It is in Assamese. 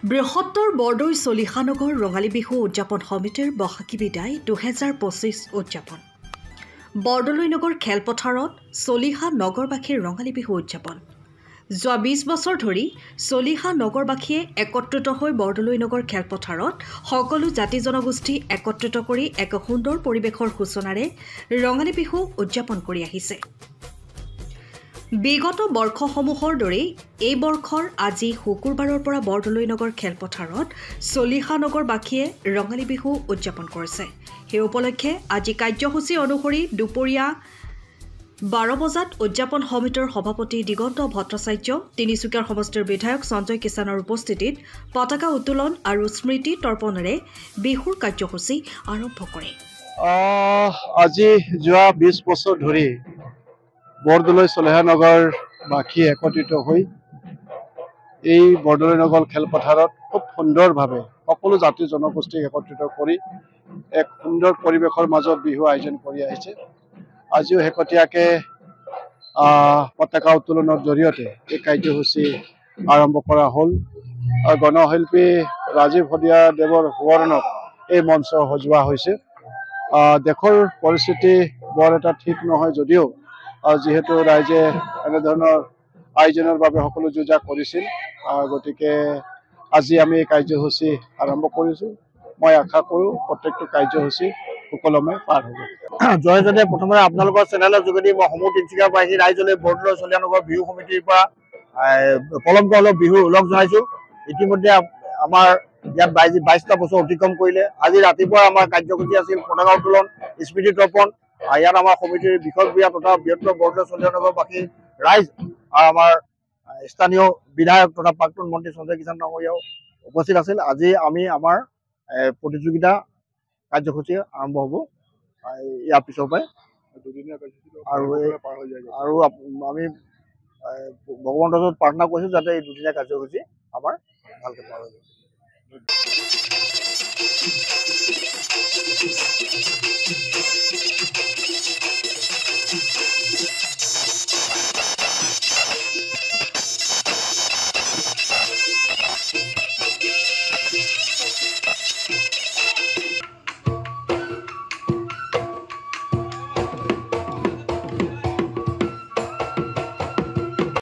বৃহত্তৰ বৰদৈ চলিহানগৰ ৰঙালী বিহু উদযাপন সমিতিৰ বহাগী বিদায় 2025 উদযাপন। বৰদলৈ নগৰ খেলপথাৰত চলিহা নগৰবাসীৰ ৰঙালী বিহু উদযাপন। যোৱা 20 বছৰ ধৰি চলিহা নগৰবাসীয়ে একত্ৰিত হৈ বৰদলৈ নগৰ খেলপথাৰত সকলো জাতি জনগোষ্ঠী একত্ৰিত কৰি এক সুন্দৰ পৰিৱেশৰ সূচনাৰে ৰঙালী বিহু উদযাপন কৰি আহিছে। বিগত বৰ্ষসমূহৰ দৰেই এই বৰ্ষৰ আজি শুকুৰবাৰৰ পৰা বৰদলৈ নগৰ খেলপথাৰত চলিহা নগৰবাসীয়ে ৰঙালী বিহু উদযাপন কৰিছে। সেই উপলক্ষে আজি কাৰ্যসূচী অনুসৰি দুপৰীয়া 12 বজাত উদযাপন সমিতিৰ সভাপতি দিগন্ত ভট্টাচাৰ্য, তিনিচুকীয়াৰ সমষ্টিৰ বিধায়ক সঞ্জয় কিষাণৰ উপস্থিতিত পতাকা উত্তোলন আৰু স্মৃতি তৰ্পণেৰে বিহুৰ কাৰ্যসূচী আৰম্ভ কৰে। আজি যোৱা 20 বছৰ ধৰি বৰদলৈ চলিহা নগৰ বাসী একত্ৰিত হৈ এই বৰদলৈ নগৰ খেলপথাৰত খুব সুন্দৰভাৱে সকলো জাতি জনগোষ্ঠীক একত্ৰিত কৰি এক সুন্দৰ পৰিৱেশৰ মাজত বিহু আয়োজন কৰি আহিছে। আজিও শেহতীয়াকৈ পতাকা উত্তোলনৰ জৰিয়তে এই কাৰ্যসূচী আৰম্ভ কৰা হ'ল। গণশিল্পী ৰাজীৱ শদিয়াদেৱৰ সোঁৱৰণত এই মঞ্চ সজোৱা হৈছে। দেশৰ পৰিস্থিতি বৰ এটা ঠিক নহয় যদিও যিহেতু ৰাইজে এনেধৰণৰ আয়োজনৰ বাবে সকলো যোজা কৰিছিল, গতিকে আজি আমি এই কাৰ্যসূচী আৰম্ভ কৰিছোঁ। মই আশা কৰোঁ প্ৰত্যেকটো কাৰ্যসূচী সুকলমে পাৰ হ'ব। জয়জনে প্ৰথমে আপোনালোকৰ চেনেলৰ যোগেদি মই সমূহ তিনিচুকীয়াবাসী ৰাইজলৈ বৰদলৈ চলিহা নগৰ বিহু সমিতিৰ পৰা পলমকৈ বিহু ওলগ জনাইছোঁ। ইতিমধ্যে আমাৰ ইয়াত 22টা বছৰ অতিক্ৰম কৰিলে। আজি ৰাতিপুৱা আমাৰ কাৰ্যসূচী আছিল পতাকা উত্তোলন, স্মৃতি তৰ্পণ। ইয়াত আমাৰ সমিতিৰ বিষয়ক্ৰিয়া তথা বৃহত্তৰ বৰদলৈ চলিহা নগৰবাসী ৰাইজ আৰু আমাৰ স্থানীয় বিধায়ক তথা প্ৰাক্তন মন্ত্ৰী সঞ্জয় কিষাণ ডাঙৰীয়াও উপস্থিত আছিল। আজি আমি আমাৰ প্ৰতিযোগিতা কাৰ্যসূচী আৰম্ভ হ'ব ইয়াৰ পিছৰ পৰাই, আৰু আমি ভগৱন্তৰ ওচৰত প্ৰাৰ্থনা কৰিছোঁ যাতে এই দুদিনীয়া কাৰ্যসূচী আমাৰ ভালকৈ পাৰ হৈ যায়।